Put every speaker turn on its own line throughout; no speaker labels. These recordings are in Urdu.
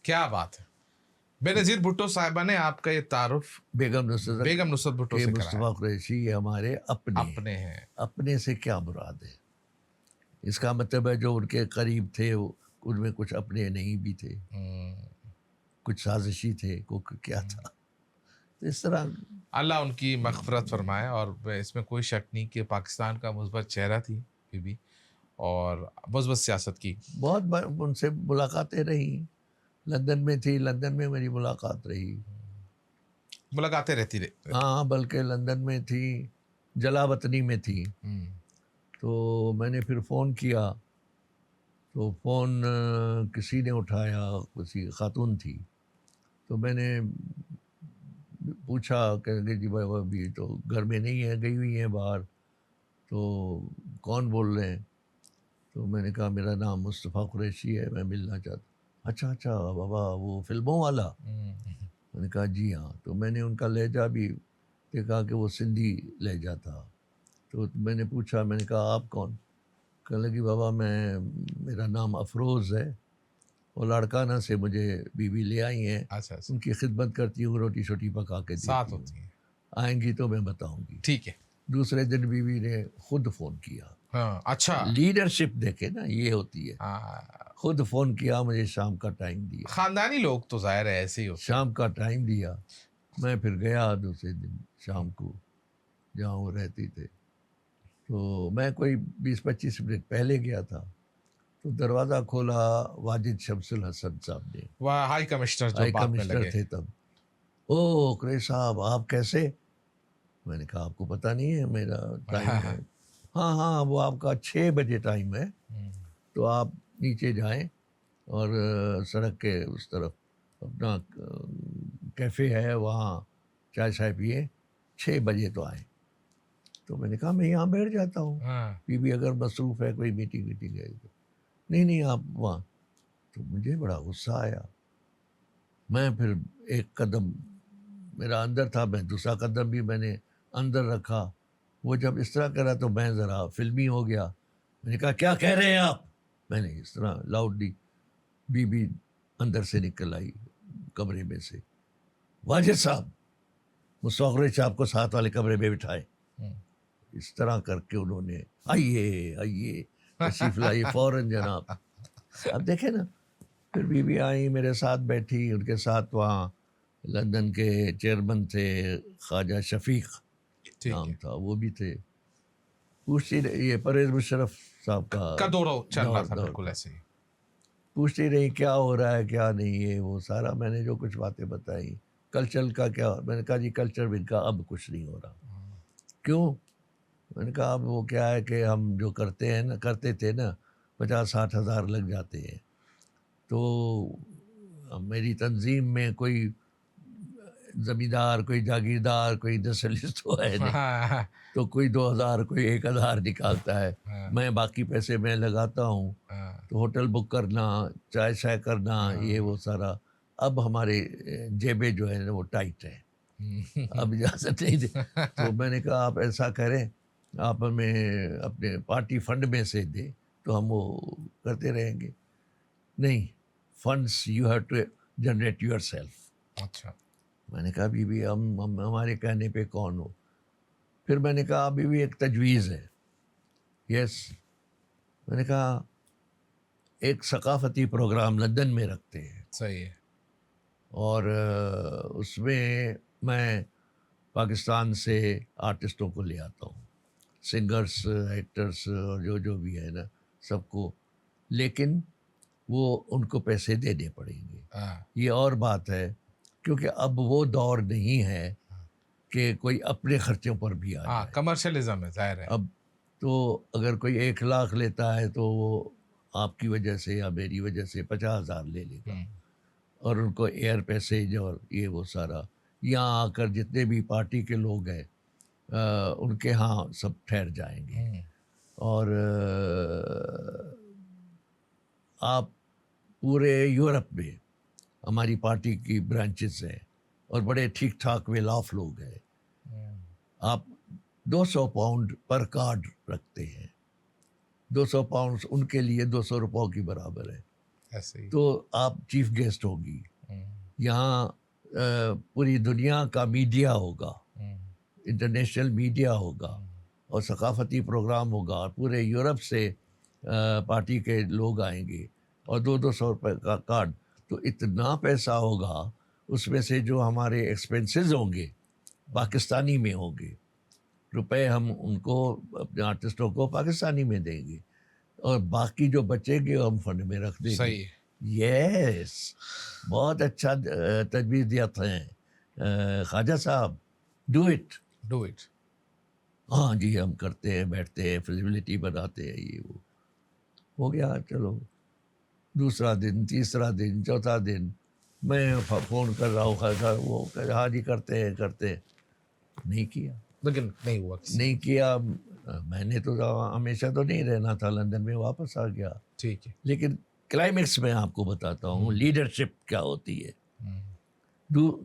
کیا بات ہے. بےنظیر بھٹو صاحبہ نے آپ کا یہ تعارف
بیگم
نصرت بھٹو سے کرایا.
مصطفیٰ قریشی یہ ہمارے
اپنے ہیں.
اپنے سے کیا مراد ہے؟ اس کا مطلب ہے جو ان کے قریب تھے ان میں کچھ اپنے نہیں بھی تھے، کچھ سازشی تھے، کیا تھا. تو اس طرح
اللہ ان کی مغفرت فرمائے. اور اس میں کوئی شک نہیں کہ پاکستان کا مثبت چہرہ تھی بی بی، اور مثبت سیاست کی.
بہت بار ان سے ملاقاتیں رہی، لندن میں تھی، لندن میں میری ملاقات رہی.
ملاقاتیں رہتی رہی.
ہاں، بلکہ لندن میں تھی، جلا وطنی میں تھی. تو میں نے پھر فون کیا تو فون کسی نے اٹھایا، کسی خاتون تھی. تو میں نے پوچھا کہ جی بھائی ابھی تو گھر میں نہیں ہے، گئی ہوئی ہیں باہر. تو کون بول رہے ہیں؟ تو میں نے کہا میرا نام مصطفیٰ قریشی ہے، میں ملنا چاہتا ہوں. اچھا بابا وہ فلموں والا؟ میں نے کہا جی ہاں. تو میں نے ان کا لہجہ بھی دیکھا کہ وہ سندھی لہجہ تھا. تو میں نے پوچھا، میں نے کہا آپ کون؟ کہنے لگی بابا میرا نام افروز ہے، اور لاڑکانہ سے مجھے بیوی لے آئی ہیں، ان کی خدمت کرتی ہوں، روٹی شوٹی پکا کے دیتی ہوں، آئیں گی تو میں بتاؤں گی.
ٹھیک ہے.
دوسرے دن بیوی نے خود فون کیا.
اچھا،
لیڈرشپ دیکھے نا یہ ہوتی ہے. خود فون کیا، مجھے شام کا ٹائم دیا.
خاندانی لوگ تو ظاہر ہے ایسے ہی ہوتے ہیں.
شام کا ٹائم دیا، میں پھر گیا دوسرے دن شام کو جہاں وہ رہتی تھے. تو میں کوئی 20-25 منٹ پہلے گیا تھا. تو دروازہ کھولا واجد شمس الحسن صاحب نے،
ہائی کمشنر
تھے تب. او قریش صاحب آپ کیسے؟ میں نے کہا آپ کو پتہ نہیں ہے میرا ٹائم ہے. ہاں وہ آپ کا 6 بجے ٹائم ہے، تو آپ نیچے جائیں اور سڑک کے اس طرف اپنا کیفے ہے وہاں چائے شائے پیے، 6 بجے تو آئیں. تو میں نے کہا میں یہاں بیٹھ جاتا ہوں، بی اگر مصروف ہے کوئی میٹنگ ہے. نہیں آپ وہاں. تو مجھے بڑا غصہ آیا. میں پھر ایک قدم میرا اندر تھا، میں دوسرا قدم بھی میں نے اندر رکھا. وہ جب اس طرح کرا تو میں ذرا فلمی ہو گیا. میں نے کہا کیا کہہ رہے ہیں آپ؟ میں نے اس طرح لاؤڈلی. بی اندر سے نکل آئی کمرے میں سے، واجد صاحب مصطفیٰ قریشی صاحب کو ساتھ والے کمرے میں بٹھائے. اس طرح کر کے انہوں نے آئیے تشریف لائیے فوراً جناب. اب دیکھیں نا، پھر بی آئی میرے ساتھ بیٹھی، ان کے ساتھ وہاں لندن کے چیئرمین تھے خواجہ شفیق نام تھا، وہ بھی تھے. پوچھتی رہی، یہ پرویز مشرف صاحب کا
دور چل رہا تھا بالکل ایسے ہی.
پوچھتی رہی کیا ہو رہا ہے کیا نہیں ہے وہ سارا. میں نے جو کچھ باتیں بتائی کلچر کا کیا، میں نے کہا جی کلچر بن کا اب کچھ نہیں ہو رہا. کیوں؟ میں نے کہا اب وہ کیا ہے کہ ہم جو کرتے تھے نا 50-60 ہزار لگ جاتے ہیں. تو میری تنظیم میں کوئی زمیندار، کوئی جاگیردار، کوئی انڈسٹریلسٹ تو ہے نہیں، تو کوئی 2000 کوئی 1000 نکالتا ہے. میں باقی پیسے میں لگاتا ہوں. تو ہوٹل بک کرنا، چائے شائے کرنا، یہ وہ سارا. اب ہمارے جیبیں جو ہے وہ ٹائٹ ہے، اب اجازت نہیں دے. تو میں نے کہا آپ ایسا کریں، آپ ہمیں اپنے پارٹی فنڈ میں سے دیں تو ہم وہ کرتے رہیں گے. نہیں، funds you have to generate yourself.
اچھا.
میں نے کہا بی ہم ہمارے کہنے پہ کون ہو. پھر میں نے کہا بی ایک تجویز ہے. یس. میں نے کہا ایک ثقافتی پروگرام لندن میں رکھتے ہیں.
صحیح ہے. اور
اس میں میں پاکستان سے آرٹسٹوں کو لے آتا ہوں، سنگرس، ایکٹرس اور جو بھی ہے نا سب کو. لیکن وہ ان کو پیسے دینے پڑیں گے. یہ اور بات ہے کیونکہ اب وہ دور نہیں ہے کہ کوئی اپنے خرچوں پر بھی آ جائے.
کمرشلزم ہے ظاہر ہے.
اب تو اگر کوئی 1 لاکھ لیتا ہے تو وہ آپ کی وجہ سے یا میری وجہ سے 50,000 لے لے گا. اور ان کو ایئر پیسیج اور یہ وہ سارا، یہاں آ کر جتنے بھی پارٹی کے لوگ ہیں ان کے ہاں سب ٹھہر جائیں گے. اور آپ پورے یورپ میں ہماری پارٹی کی برانچز ہیں اور بڑے ٹھیک ٹھاک ویل آف لوگ ہیں. آپ 200 پاؤنڈ پر کارڈ رکھتے ہیں. 200 پاؤنڈ ان کے لیے 200 روپوں کی برابر ہے.
ایسے ہی
تو آپ چیف گیسٹ ہوگی. یہاں پوری دنیا کا میڈیا ہوگا, انٹرنیشنل میڈیا ہوگا, اور ثقافتی پروگرام ہوگا, اور پورے یورپ سے پارٹی کے لوگ آئیں گے, اور 200 روپے کا کارڈ. تو اتنا پیسہ ہوگا, اس میں سے جو ہمارے ایکسپینسز ہوں گے پاکستانی میں ہوں گے, روپے ہم ان کو اپنے آرٹسٹوں کو پاکستانی میں دیں گے, اور باقی جو بچے گے ہم فنڈ میں رکھ دیں گے.
صحیح.
یس, بہت اچھا تجویز دیا تھا خواجہ صاحب, ڈو اٹ. ہاں جی, ہم کرتے ہیں, بیٹھتے ہیں, فیزیبلٹی بناتے ہیں, یہ وہ ہو گیا. چلو دوسرا دن, تیسرا دن, چوتھا دن میں فون کر رہا ہوں خواجہ صاحب, وہ ہاں جی کرتے ہیں کرتے ہیں. نہیں کیا,
لیکن نہیں ہوا,
نہیں کیا. میں نے تو ہمیشہ تو نہیں رہنا تھا لندن میں, واپس آ گیا.
ٹھیک ہے.
لیکن کلائمیکس میں آپ کو بتاتا ہوں لیڈرشپ کیا ہوتی ہے.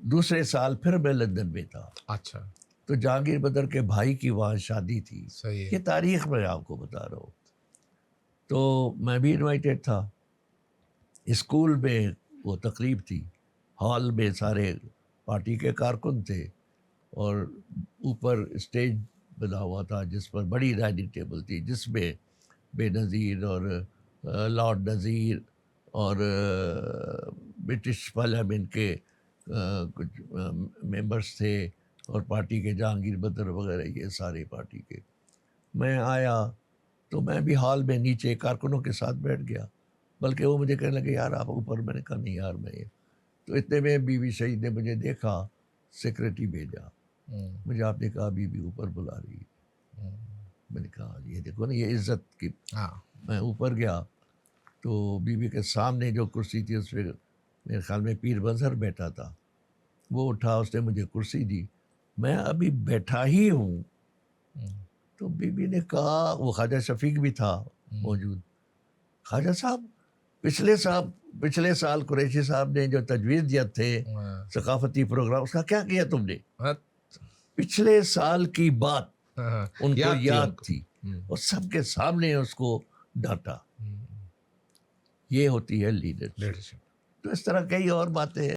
دوسرے سال پھر میں لندن میں تھا.
اچھا,
تو جہانگیر بدر کے بھائی کی وہاں شادی تھی.
صحیح ہے.
یہ تاریخ میں آپ کو بتا رہا ہوں. تو میں بھی انوائٹیڈ تھا. اسکول میں وہ تقریب تھی, ہال میں سارے پارٹی کے کارکن تھے, اور اوپر اسٹیج بنا ہوا تھا جس پر بڑی ڈائننگ ٹیبل تھی, جس میں بے نظیر اور لارڈ نذیر اور برٹش پارلیمنٹ کے کچھ ممبرس تھے, اور پارٹی کے جہانگیر بدر وغیرہ, یہ سارے پارٹی کے. میں آیا تو میں بھی ہال میں نیچے کارکنوں کے ساتھ بیٹھ گیا, بلکہ وہ مجھے کہنے لگے یار آپ اوپر. میں نے کہا نہیں یار میں. تو اتنے میں بی بی شہید نے مجھے دیکھا, سیکرٹری بھیجا, مجھے آپ نے کہا بی بی اوپر بلا رہی ہے. میں نے کہا یہ دیکھو نا, یہ عزت کی. میں اوپر گیا تو بی بی کے سامنے جو کرسی تھی اس پہ میرے خیال میں پیر منظر بیٹھا تھا. وہ اٹھا, اس نے مجھے کرسی دی. میں ابھی بیٹھا ہی ہوں تو بی بی نے کہا, وہ خواجہ شفیق بھی تھا موجود, خواجہ صاحب پچھلے سال قریشی صاحب نے جو تجویز دیا تھے ثقافتی پروگرام, اس کا کیا کیا تم نے؟ پچھلے سال کی بات ان کو یاد تھی, اور سب کے سامنے اس کو ڈانٹا. یہ ہوتی ہے لیڈرشپ. تو اس طرح کئی اور باتیں ہیں.